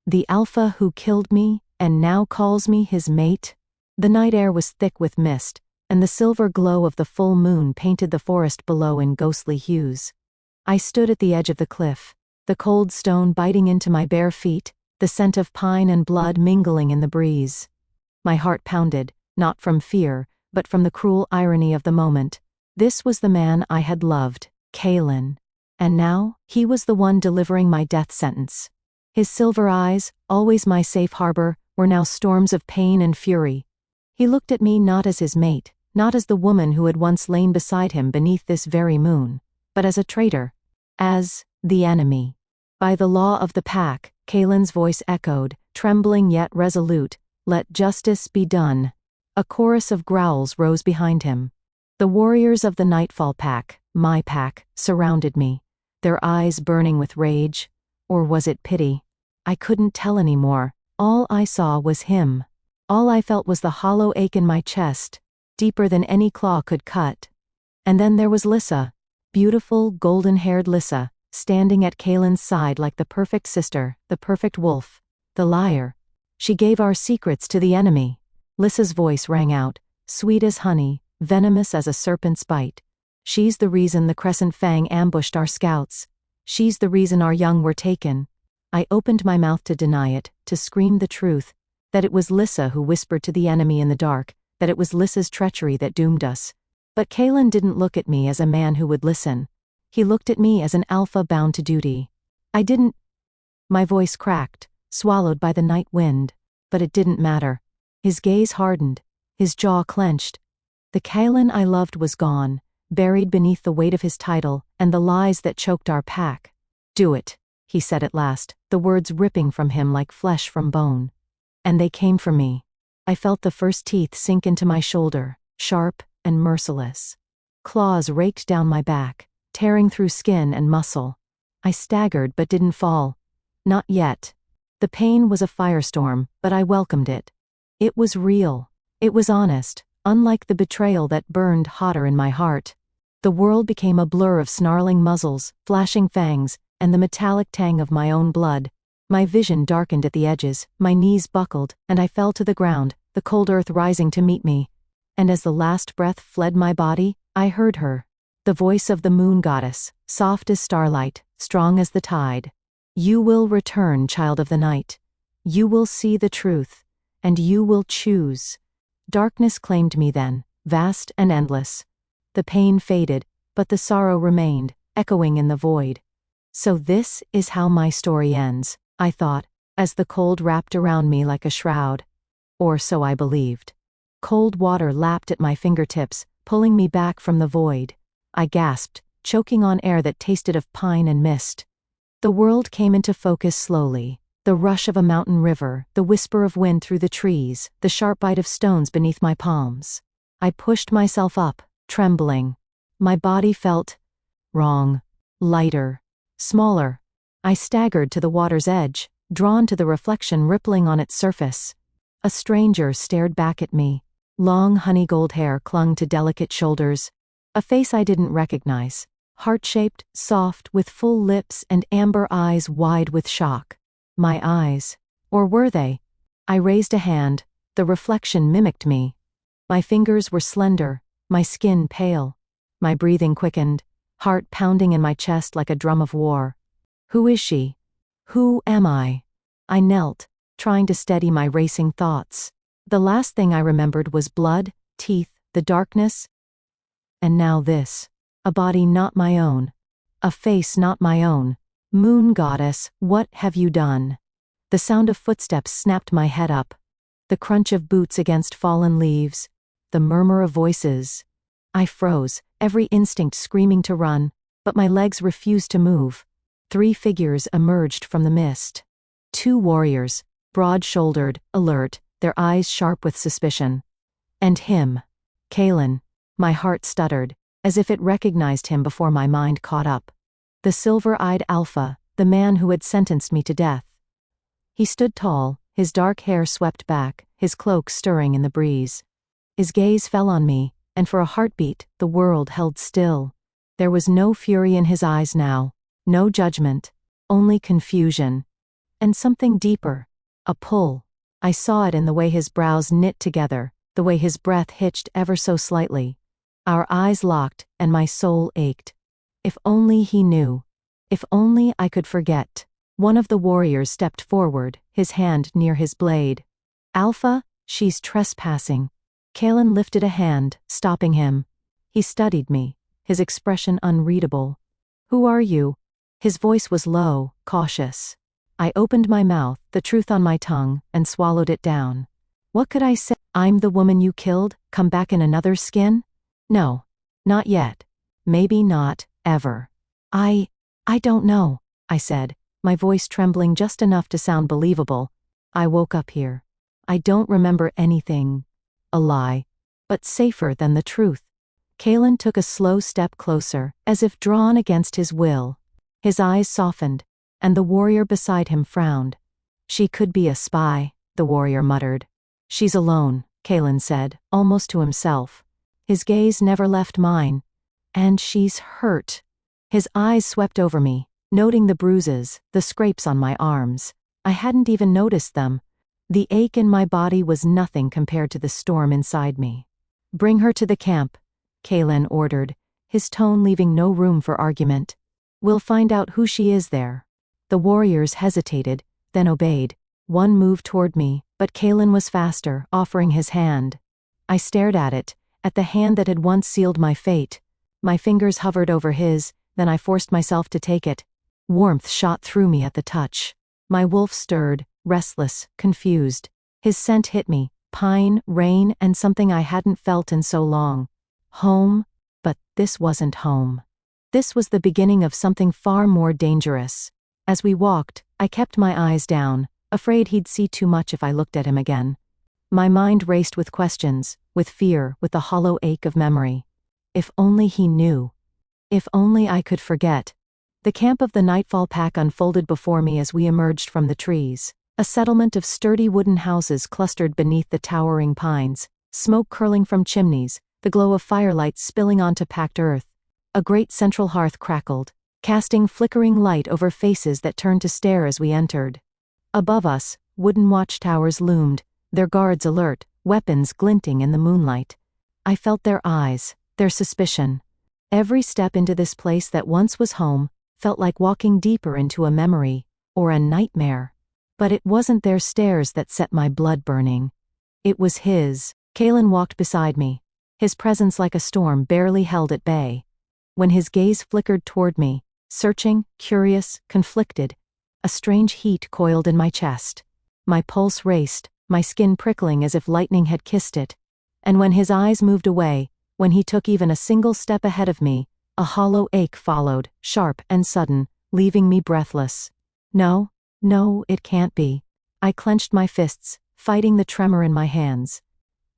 The alpha who killed me, and now calls me his mate? The night air was thick with mist, and the silver glow of the full moon painted the forest below in ghostly hues. I stood at the edge of the cliff, the cold stone biting into my bare feet, the scent of pine and blood mingling in the breeze. My heart pounded, not from fear, but from the cruel irony of the moment. This was the man I had loved, Kalen. And now, he was the one delivering my death sentence. His silver eyes, always my safe harbor, were now storms of pain and fury. He looked at me not as his mate, not as the woman who had once lain beside him beneath this very moon, but as a traitor, as the enemy. By the law of the pack, Kalen's voice echoed, trembling yet resolute, "Let justice be done." A chorus of growls rose behind him. The warriors of the Nightfall pack, my pack, surrounded me, their eyes burning with rage. Or was it pity? I couldn't tell anymore. All I saw was him. All I felt was the hollow ache in my chest, deeper than any claw could cut. And then there was Lissa, beautiful, golden-haired Lissa, standing at Kalen's side like the perfect sister, the perfect wolf, the liar. She gave our secrets to the enemy. Lissa's voice rang out, sweet as honey, venomous as a serpent's bite. She's the reason the Crescent Fang ambushed our scouts. She's the reason our young were taken. I opened my mouth to deny it, to scream the truth, that it was Lissa who whispered to the enemy in the dark, that it was Lissa's treachery that doomed us. But Kalen didn't look at me as a man who would listen. He looked at me as an alpha bound to duty. I didn't. My voice cracked, swallowed by the night wind, but it didn't matter. His gaze hardened, his jaw clenched. The Kalen I loved was gone, buried beneath the weight of his title and the lies that choked our pack. "Do it," he said at last, the words ripping from him like flesh from bone. And they came for me. I felt the first teeth sink into my shoulder, sharp and merciless. Claws raked down my back, tearing through skin and muscle. I staggered but didn't fall. Not yet. The pain was a firestorm, but I welcomed it. It was real. It was honest, unlike the betrayal that burned hotter in my heart. The world became a blur of snarling muzzles, flashing fangs, and the metallic tang of my own blood. My vision darkened at the edges, my knees buckled, and I fell to the ground, the cold earth rising to meet me. And as the last breath fled my body, I heard her. The voice of the moon goddess, soft as starlight, strong as the tide. "You will return, child of the night. You will see the truth, and you will choose." Darkness claimed me then, vast and endless. The pain faded, but the sorrow remained, echoing in the void. So this is how my story ends, I thought, as the cold wrapped around me like a shroud. Or so I believed. Cold water lapped at my fingertips, pulling me back from the void. I gasped, choking on air that tasted of pine and mist. The world came into focus slowly. The rush of a mountain river, the whisper of wind through the trees, the sharp bite of stones beneath my palms. I pushed myself up, trembling. My body felt wrong, lighter, smaller. I staggered to the water's edge, drawn to the reflection rippling on its surface. A stranger stared back at me. Long honey-gold hair clung to delicate shoulders. A face I didn't recognize. Heart-shaped, soft, with full lips and amber eyes wide with shock. My eyes. Or were they? I raised a hand. The reflection mimicked me. My fingers were slender, my skin pale. My breathing quickened, heart pounding in my chest like a drum of war. Who is she? Who am I? I knelt, trying to steady my racing thoughts. The last thing I remembered was blood, teeth, the darkness. And now this. A body not my own. A face not my own. Moon goddess, what have you done? The sound of footsteps snapped my head up. The crunch of boots against fallen leaves. The murmur of voices. I froze, every instinct screaming to run, but my legs refused to move. 3 figures emerged from the mist. 2 warriors, broad-shouldered, alert, their eyes sharp with suspicion. And him. Kalen. My heart stuttered, as if it recognized him before my mind caught up. The silver-eyed alpha, the man who had sentenced me to death. He stood tall, his dark hair swept back, his cloak stirring in the breeze. His gaze fell on me, and for a heartbeat, the world held still. There was no fury in his eyes now, no judgment, only confusion. And something deeper. A pull. I saw it in the way his brows knit together, the way his breath hitched ever so slightly. Our eyes locked, and my soul ached. If only he knew. If only I could forget. One of the warriors stepped forward, his hand near his blade. Alpha, she's trespassing. Kalen lifted a hand, stopping him. He studied me, his expression unreadable. Who are you? His voice was low, cautious. I opened my mouth, the truth on my tongue, and swallowed it down. What could I say? I'm the woman you killed, come back in another skin? No. Not yet. Maybe not, ever. I don't know, I said, my voice trembling just enough to sound believable. I woke up here. I don't remember anything. A lie. But safer than the truth. Kalen took a slow step closer, as if drawn against his will. His eyes softened, and the warrior beside him frowned. She could be a spy, the warrior muttered. She's alone, Kalen said, almost to himself. His gaze never left mine. And she's hurt. His eyes swept over me, noting the bruises, the scrapes on my arms. I hadn't even noticed them. The ache in my body was nothing compared to the storm inside me. Bring her to the camp, Kalen ordered, his tone leaving no room for argument. We'll find out who she is there. The warriors hesitated, then obeyed. One moved toward me, but Kalen was faster, offering his hand. I stared at it, at the hand that had once sealed my fate. My fingers hovered over his, then I forced myself to take it. Warmth shot through me at the touch. My wolf stirred, restless, confused. His scent hit me, pine, rain, and something I hadn't felt in so long. Home, but this wasn't home. This was the beginning of something far more dangerous. As we walked, I kept my eyes down, afraid he'd see too much if I looked at him again. My mind raced with questions, with fear, with the hollow ache of memory. If only he knew. If only I could forget. The camp of the Nightfall Pack unfolded before me as we emerged from the trees. A settlement of sturdy wooden houses clustered beneath the towering pines, smoke curling from chimneys, the glow of firelight spilling onto packed earth. A great central hearth crackled, casting flickering light over faces that turned to stare as we entered. Above us, wooden watchtowers loomed, their guards alert, weapons glinting in the moonlight. I felt their eyes, their suspicion. Every step into this place that once was home felt like walking deeper into a memory, or a nightmare. But it wasn't their stares that set my blood burning. It was his. Kalen walked beside me, his presence like a storm barely held at bay. When his gaze flickered toward me, searching, curious, conflicted, a strange heat coiled in my chest. My pulse raced, my skin prickling as if lightning had kissed it. And when his eyes moved away, when he took even a single step ahead of me, a hollow ache followed, sharp and sudden, leaving me breathless. No, it can't be. I clenched my fists, fighting the tremor in my hands.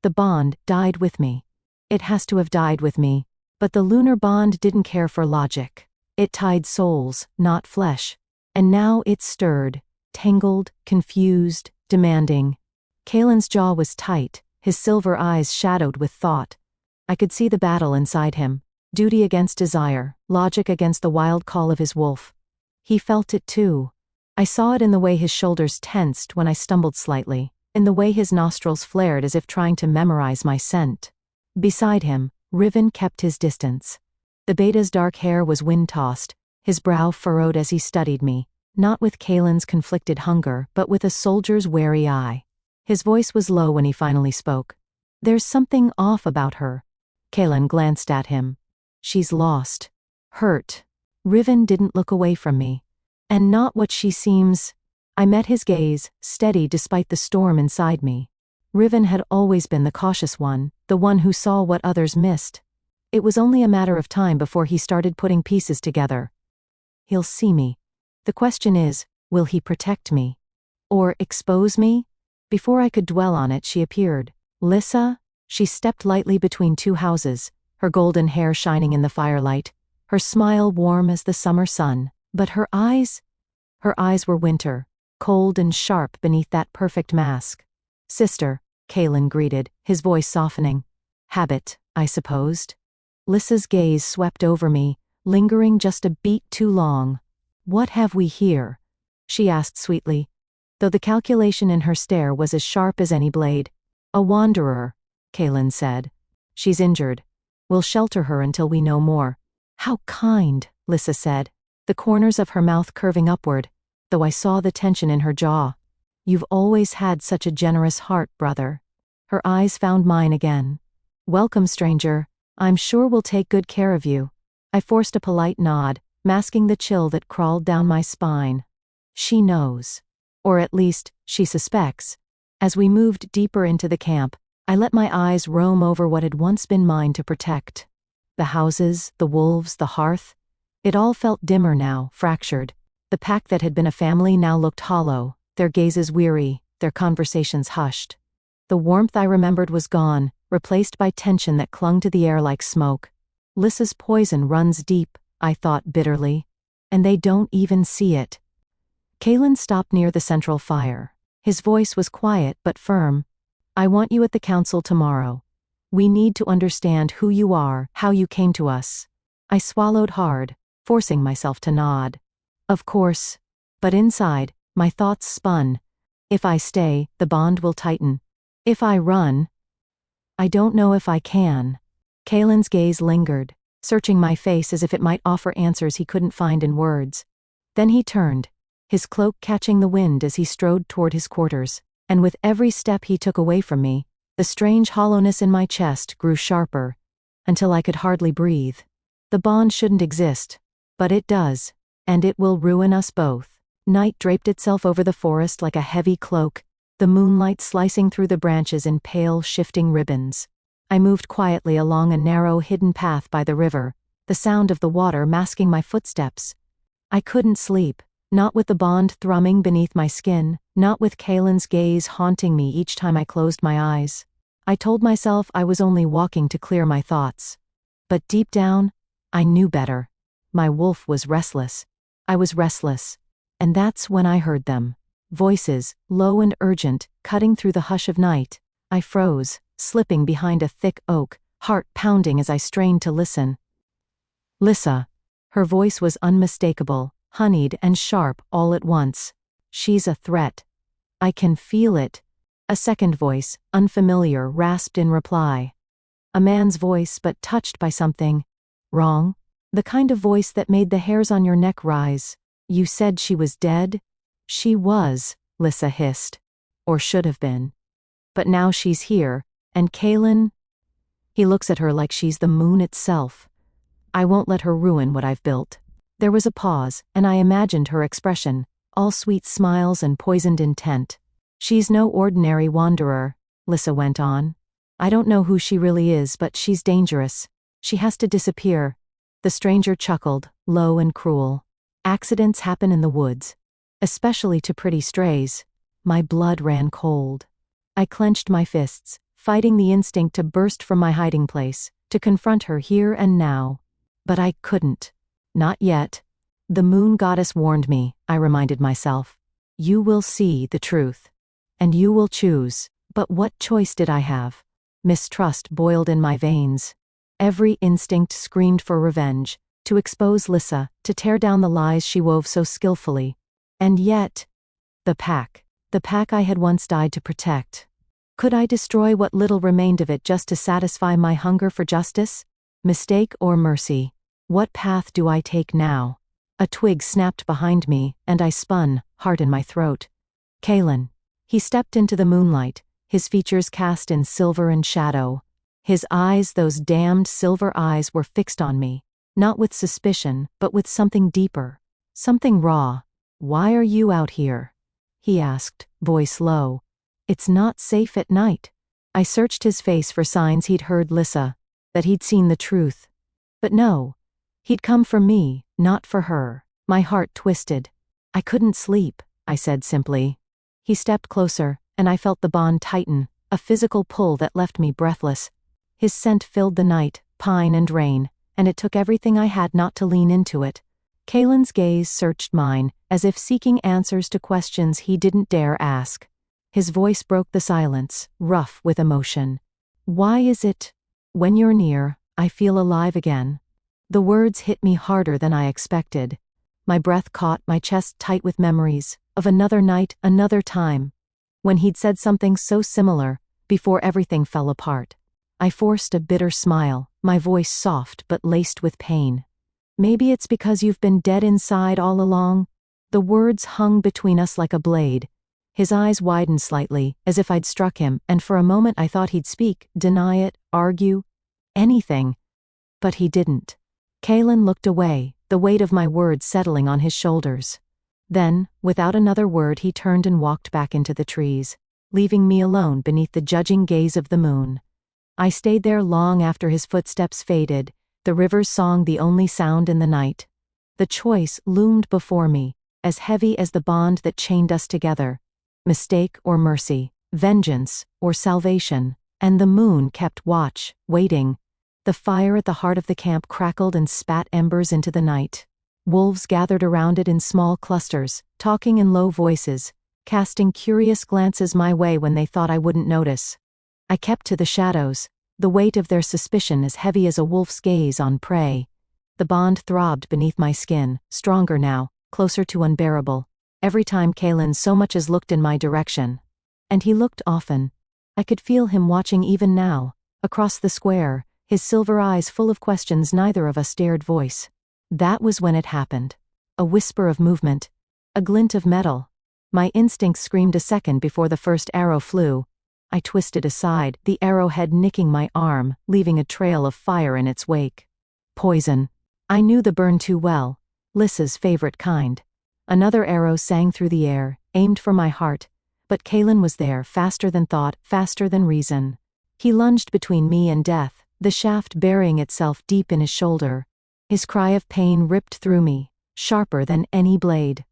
The bond died with me. It has to have died with me, but the lunar bond didn't care for logic. It tied souls, not flesh. And now it stirred, tangled, confused, demanding. Kalen's jaw was tight, his silver eyes shadowed with thought. I could see the battle inside him. Duty against desire, logic against the wild call of his wolf. He felt it too. I saw it in the way his shoulders tensed when I stumbled slightly, in the way his nostrils flared as if trying to memorize my scent. Beside him, Riven kept his distance. The beta's dark hair was wind-tossed, his brow furrowed as he studied me, not with Kalen's conflicted hunger but with a soldier's wary eye. His voice was low when he finally spoke. There's something off about her. Kalen glanced at him. She's lost. Hurt. Riven didn't look away from me. And not what she seems. I met his gaze, steady despite the storm inside me. Riven had always been the cautious one, the one who saw what others missed. It was only a matter of time before he started putting pieces together. He'll see me. The question is, will he protect me? Or expose me? Before I could dwell on it, she appeared. Lissa? She stepped lightly between two houses, her golden hair shining in the firelight, her smile warm as the summer sun. But her eyes were winter, cold and sharp beneath that perfect mask. Sister, Kalen greeted, his voice softening. Habit, I supposed. Lissa's gaze swept over me, lingering just a beat too long. What have we here? She asked sweetly, though the calculation in her stare was as sharp as any blade. A wanderer, Kaylin said. She's injured. We'll shelter her until we know more. How kind, Lissa said, the corners of her mouth curving upward, though I saw the tension in her jaw. You've always had such a generous heart, brother. Her eyes found mine again. Welcome, stranger. I'm sure we'll take good care of you. I forced a polite nod, masking the chill that crawled down my spine. She knows. Or at least, she suspects. As we moved deeper into the camp, I let my eyes roam over what had once been mine to protect. The houses, the wolves, the hearth. It all felt dimmer now, fractured. The pack that had been a family now looked hollow, their gazes weary, their conversations hushed. The warmth I remembered was gone, replaced by tension that clung to the air like smoke. Lissa's poison runs deep, I thought bitterly. And they don't even see it. Kaylin stopped near the central fire. His voice was quiet but firm. I want you at the council tomorrow. We need to understand who you are, how you came to us. I swallowed hard, forcing myself to nod. Of course. But inside, my thoughts spun. If I stay, the bond will tighten. If I run, I don't know if I can. Kaylin's gaze lingered, searching my face as if it might offer answers he couldn't find in words. Then he turned, his cloak catching the wind as he strode toward his quarters, and with every step he took away from me, the strange hollowness in my chest grew sharper, until I could hardly breathe. The bond shouldn't exist, but it does, and it will ruin us both. Night draped itself over the forest like a heavy cloak, the moonlight slicing through the branches in pale, shifting ribbons. I moved quietly along a narrow, hidden path by the river, the sound of the water masking my footsteps. I couldn't sleep, not with the bond thrumming beneath my skin, not with Kaylin's gaze haunting me each time I closed my eyes. I told myself I was only walking to clear my thoughts. But deep down, I knew better. My wolf was restless. I was restless. And that's when I heard them. Voices, low and urgent, cutting through the hush of night. I froze, slipping behind a thick oak, heart pounding as I strained to listen. Lissa. Her voice was unmistakable, honeyed and sharp all at once. She's a threat. I can feel it. A second voice, unfamiliar, rasped in reply. A man's voice, but touched by something wrong. The kind of voice that made the hairs on your neck rise. You said she was dead? She was, Lissa hissed. Or should have been. But now she's here, and Kaylin? He looks at her like she's the moon itself. I won't let her ruin what I've built. There was a pause, and I imagined her expression, all sweet smiles and poisoned intent. She's no ordinary wanderer, Lissa went on. I don't know who she really is, but she's dangerous. She has to disappear. The stranger chuckled, low and cruel. Accidents happen in the woods. Especially to pretty strays. My blood ran cold. I clenched my fists, fighting the instinct to burst from my hiding place, to confront her here and now. But I couldn't. Not yet. The moon goddess warned me, I reminded myself. You will see the truth. And you will choose. But what choice did I have? Mistrust boiled in my veins. Every instinct screamed for revenge, to expose Lissa, to tear down the lies she wove so skillfully. And yet, the pack I had once died to protect. Could I destroy what little remained of it just to satisfy my hunger for justice? Mistake or mercy? What path do I take now? A twig snapped behind me, and I spun, heart in my throat. Kaylin. He stepped into the moonlight, his features cast in silver and shadow. His eyes, those damned silver eyes, were fixed on me, not with suspicion, but with something deeper, something raw. Why are you out here? He asked, voice low. It's not safe at night. I searched his face for signs he'd heard Lissa, that he'd seen the truth. But no. He'd come for me, not for her. My heart twisted. I couldn't sleep, I said simply. He stepped closer, and I felt the bond tighten, a physical pull that left me breathless. His scent filled the night, pine and rain, and it took everything I had not to lean into it. Kaylin's gaze searched mine, as if seeking answers to questions he didn't dare ask. His voice broke the silence, rough with emotion. Why is it, when you're near, I feel alive again? The words hit me harder than I expected. my breath caught, my chest tight with memories of another night, another time, when he'd said something so similar, before everything fell apart. I forced a bitter smile, my voice soft but laced with pain. Maybe it's because you've been dead inside all along? The words hung between us like a blade. His eyes widened slightly, as if I'd struck him, and for a moment I thought he'd speak, deny it, argue, anything. But he didn't. Kalen looked away, the weight of my words settling on his shoulders. Then, without another word, he turned and walked back into the trees, leaving me alone beneath the judging gaze of the moon. I stayed there long after his footsteps faded, the river's song the only sound in the night. The choice loomed before me, as heavy as the bond that chained us together. Mistake or mercy, vengeance or salvation, and the moon kept watch, waiting. The fire at the heart of the camp crackled and spat embers into the night. Wolves gathered around it in small clusters, talking in low voices, casting curious glances my way when they thought I wouldn't notice. I kept to the shadows, the weight of their suspicion as heavy as a wolf's gaze on prey. The bond throbbed beneath my skin, stronger now, closer to unbearable, every time Kalen so much as looked in my direction. And he looked often. I could feel him watching even now, across the square, his silver eyes full of questions neither of us dared voice. That was when it happened. A whisper of movement. A glint of metal. My instincts screamed a second before the first arrow flew. I twisted aside, the arrowhead nicking my arm, leaving a trail of fire in its wake. Poison. I knew the burn too well. Lissa's favorite kind. Another arrow sang through the air, aimed for my heart. But Kalen was there, faster than thought, faster than reason. He lunged between me and death, the shaft burying itself deep in his shoulder. His cry of pain ripped through me, sharper than any blade.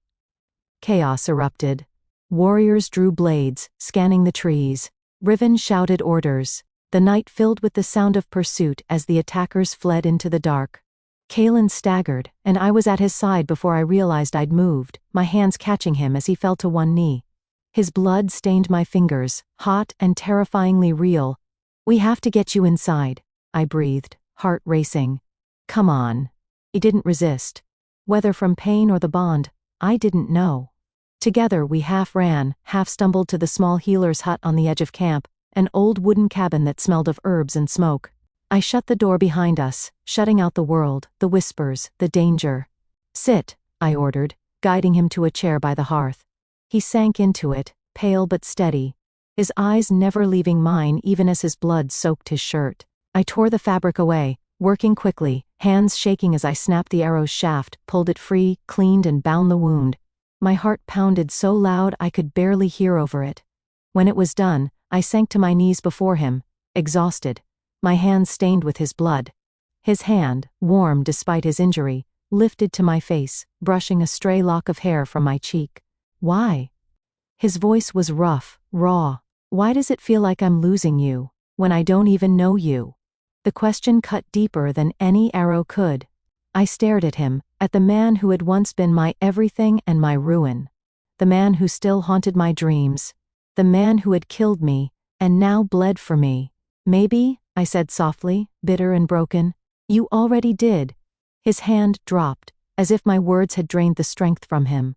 Chaos erupted. Warriors drew blades, scanning the trees. Riven shouted orders. The night filled with the sound of pursuit as the attackers fled into the dark. Kalen staggered, and I was at his side before I realized I'd moved, my hands catching him as he fell to one knee. His blood stained my fingers, hot and terrifyingly real. "We have to get you inside," I breathed, heart racing. "Come on." He didn't resist. Whether from pain or the bond, I didn't know. Together we half ran, half stumbled to the small healer's hut on the edge of camp, an old wooden cabin that smelled of herbs and smoke. I shut the door behind us, shutting out the world, the whispers, the danger. "Sit," I ordered, guiding him to a chair by the hearth. He sank into it, pale but steady, his eyes never leaving mine even as his blood soaked his shirt. I tore the fabric away, working quickly, hands shaking as I snapped the arrow's shaft, pulled it free, cleaned and bound the wound. My heart pounded so loud I could barely hear over it. When it was done, I sank to my knees before him, exhausted, my hands stained with his blood. His hand, warm despite his injury, lifted to my face, brushing a stray lock of hair from my cheek. "Why?" His voice was rough, raw. "Why does it feel like I'm losing you, when I don't even know you?" The question cut deeper than any arrow could. I stared at him, at the man who had once been my everything and my ruin. The man who still haunted my dreams. The man who had killed me, and now bled for me. "Maybe," I said softly, bitter and broken. "You already did." His hand dropped, as if my words had drained the strength from him.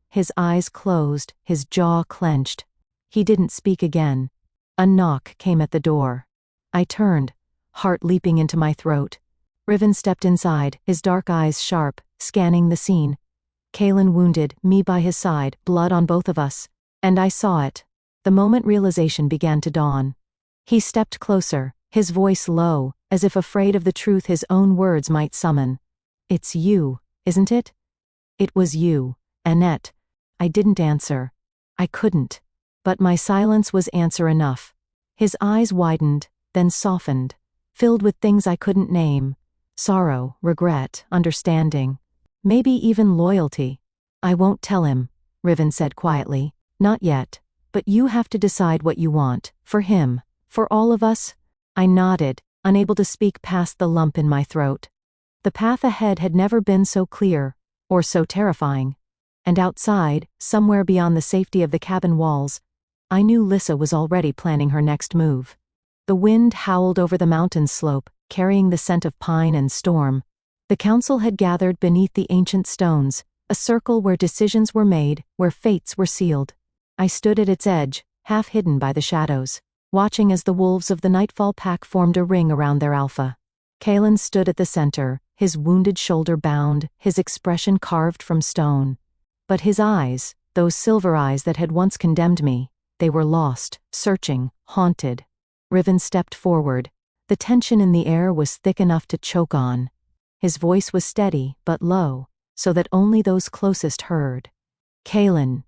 His eyes closed, his jaw clenched. He didn't speak again. A knock came at the door. I turned, heart leaping into my throat. Riven stepped inside, his dark eyes sharp, scanning the scene. Kalen wounded, me by his side, blood on both of us. And I saw it. The moment realization began to dawn. He stepped closer, his voice low, as if afraid of the truth his own words might summon. "It's you, isn't it?" It was you, Anet. I didn't answer. I couldn't. But my silence was answer enough. His eyes widened, then softened, filled with things I couldn't name. Sorrow, regret, understanding. Maybe even loyalty. "I won't tell him," Riven said quietly. "Not yet. But you have to decide what you want, for him, for all of us." I nodded, unable to speak past the lump in my throat. The path ahead had never been so clear, or so terrifying. And outside, somewhere beyond the safety of the cabin walls, I knew Lissa was already planning her next move. The wind howled over the mountain slope, carrying the scent of pine and storm. The council had gathered beneath the ancient stones, A circle where decisions were made, where fates were sealed. I stood at its edge, half hidden by the shadows, watching as the wolves of the Nightfall pack formed a ring around their alpha. Kalen stood at the center, his wounded shoulder bound, his expression carved from stone. But his eyes, those silver eyes that had once condemned me, they were lost, searching, haunted. Riven stepped forward. The tension in the air was thick enough to choke on. His voice was steady, but low, so that only those closest heard. Kalen.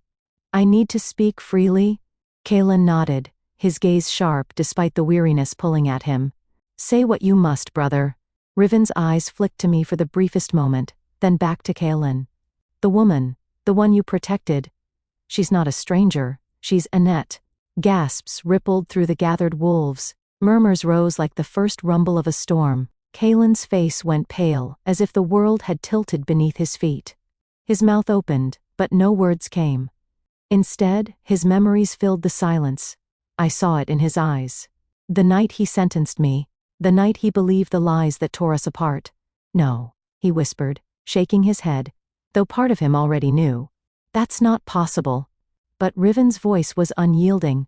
I need to speak freely? Kalen nodded, his gaze sharp despite the weariness pulling at him. Say what you must, brother. Riven's eyes flicked to me for the briefest moment, then back to Kalen. The woman, the one you protected. She's not a stranger, she's Anet. Gasps rippled through the gathered wolves. Murmurs rose like the first rumble of a storm. Kalen's face went pale, as if the world had tilted beneath his feet. His mouth opened, but no words came. Instead, his memories filled the silence. I saw it in his eyes. The night he sentenced me, the night he believed the lies that tore us apart. No, he whispered, shaking his head, though part of him already knew. That's not possible. But Riven's voice was unyielding.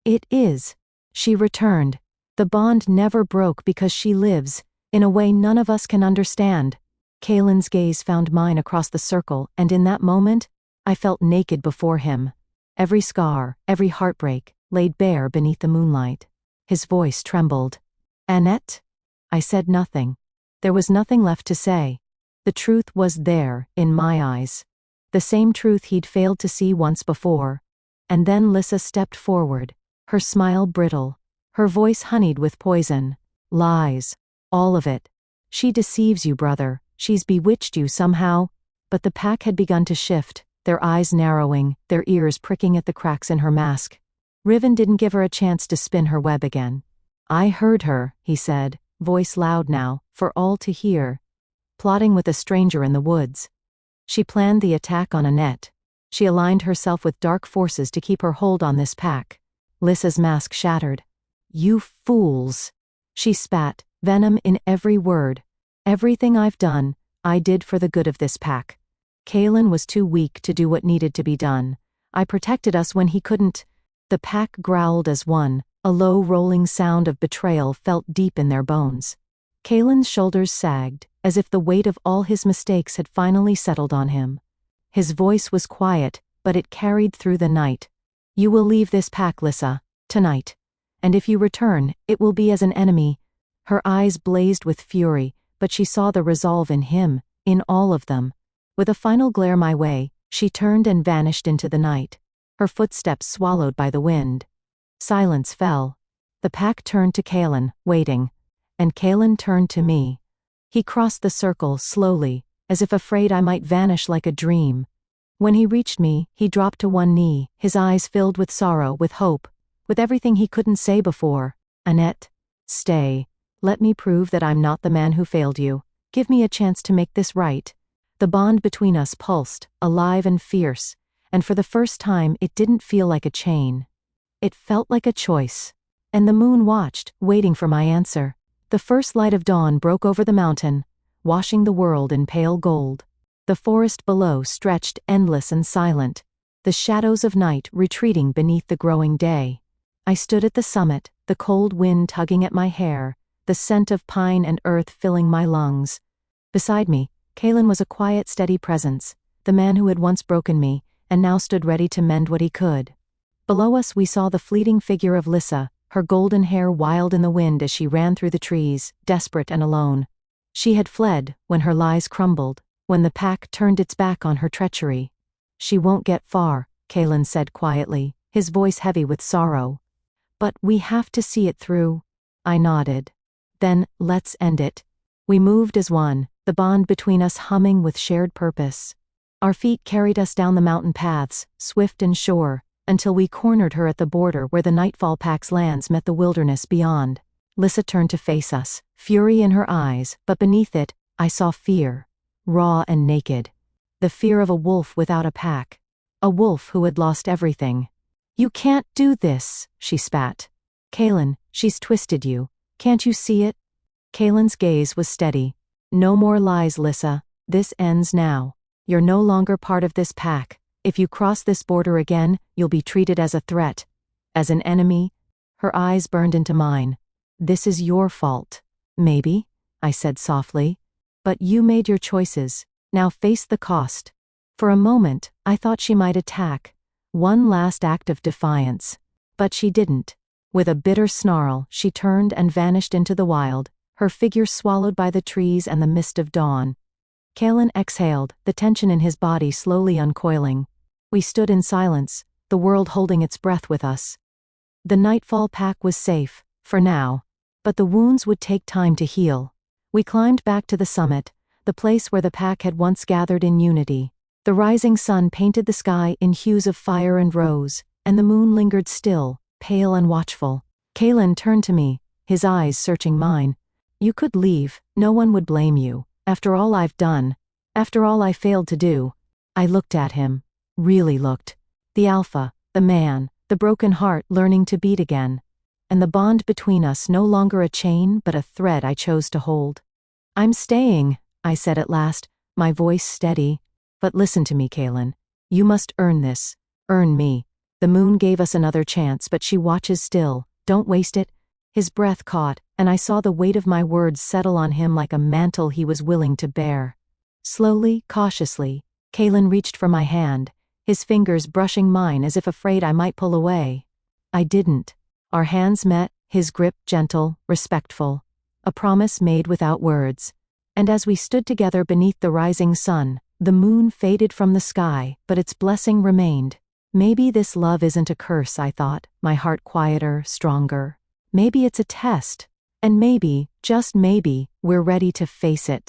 It is. She returned. The bond never broke because she lives, in a way none of us can understand. Kalen's gaze found mine across the circle, and in that moment, I felt naked before him. Every scar, every heartbreak, laid bare beneath the moonlight. His voice trembled. Anet? I said nothing. There was nothing left to say. The truth was there, in my eyes. The same truth he'd failed to see once before. And then Lissa stepped forward, her smile brittle, her voice honeyed with poison. Lies. All of it. She deceives you, brother. She's bewitched you somehow. But the pack had begun to shift, their eyes narrowing, their ears pricking at the cracks in her mask. Riven didn't give her a chance to spin her web again. I heard her, he said, voice loud now, for all to hear. Plotting with a stranger in the woods. She planned the attack on Anet. She aligned herself with dark forces to keep her hold on this pack. Lissa's mask shattered. You fools. She spat, venom in every word. Everything I've done, I did for the good of this pack. Kalen was too weak to do what needed to be done. I protected us when he couldn't. The pack growled as one, a low rolling sound of betrayal felt deep in their bones. Kalen's shoulders sagged, as if the weight of all his mistakes had finally settled on him. His voice was quiet, but it carried through the night. You will leave this pack, Lissa, tonight. And if you return, it will be as an enemy. Her eyes blazed with fury, but she saw the resolve in him, in all of them. With a final glare my way, she turned and vanished into the night, her footsteps swallowed by the wind. Silence fell. The pack turned to Kalen, waiting. And Kalen turned to me. He crossed the circle slowly, as if afraid I might vanish like a dream. When he reached me, he dropped to one knee, his eyes filled with sorrow, with hope, with everything he couldn't say before. Anet, stay. Let me prove that I'm not the man who failed you. Give me a chance to make this right. The bond between us pulsed, alive and fierce, and for the first time it didn't feel like a chain. It felt like a choice. And the moon watched, waiting for my answer. The first light of dawn broke over the mountain, washing the world in pale gold. The forest below stretched endless and silent, the shadows of night retreating beneath the growing day. I stood at the summit, the cold wind tugging at my hair, the scent of pine and earth filling my lungs. Beside me, Kalen was a quiet, steady presence, the man who had once broken me, and now stood ready to mend what he could. Below us we saw the fleeting figure of Lissa, her golden hair wild in the wind as she ran through the trees, desperate and alone. She had fled when her lies crumbled, when the pack turned its back on her treachery. She won't get far, Kalen said quietly, his voice heavy with sorrow. But we have to see it through. I nodded. Then, let's end it. We moved as one, the bond between us humming with shared purpose. Our feet carried us down the mountain paths, swift and sure, until we cornered her at the border where the Nightfall Pack's lands met the wilderness beyond. Lissa turned to face us, fury in her eyes, but beneath it, I saw fear. Raw and naked. The fear of a wolf without a pack. A wolf who had lost everything. You can't do this, she spat. Kalen, she's twisted you. Can't you see it? Kalen's gaze was steady. No more lies, Lissa. This ends now. You're no longer part of this pack. If you cross this border again, you'll be treated as a threat. As an enemy." Her eyes burned into mine. "This is your fault." "Maybe," I said softly. "But you made your choices. Now face the cost." For a moment, I thought she might attack. One last act of defiance. But she didn't. With a bitter snarl, she turned and vanished into the wild, her figure swallowed by the trees and the mist of dawn. Kalen exhaled, the tension in his body slowly uncoiling. We stood in silence, the world holding its breath with us. The Nightfall pack was safe, for now. But the wounds would take time to heal. We climbed back to the summit, the place where the pack had once gathered in unity. The rising sun painted the sky in hues of fire and rose, and the moon lingered still, pale and watchful. Kalen turned to me, his eyes searching mine. "You could leave, no one would blame you. After all I've done. After all I failed to do." I looked at him. Really looked. The alpha, the man, the broken heart learning to beat again. And the bond between us no longer a chain but a thread I chose to hold. "I'm staying," I said at last, my voice steady. "But listen to me, Kalen. You must earn this. Earn me. The moon gave us another chance, but she watches still. Don't waste it." His breath caught, and I saw the weight of my words settle on him like a mantle he was willing to bear. Slowly, cautiously, Kalen reached for my hand, his fingers brushing mine as if afraid I might pull away. I didn't. Our hands met, his grip gentle, respectful. A promise made without words. And as we stood together beneath the rising sun, the moon faded from the sky, but its blessing remained. Maybe this love isn't a curse, I thought, my heart quieter, stronger. Maybe it's a test. And maybe, just maybe, we're ready to face it.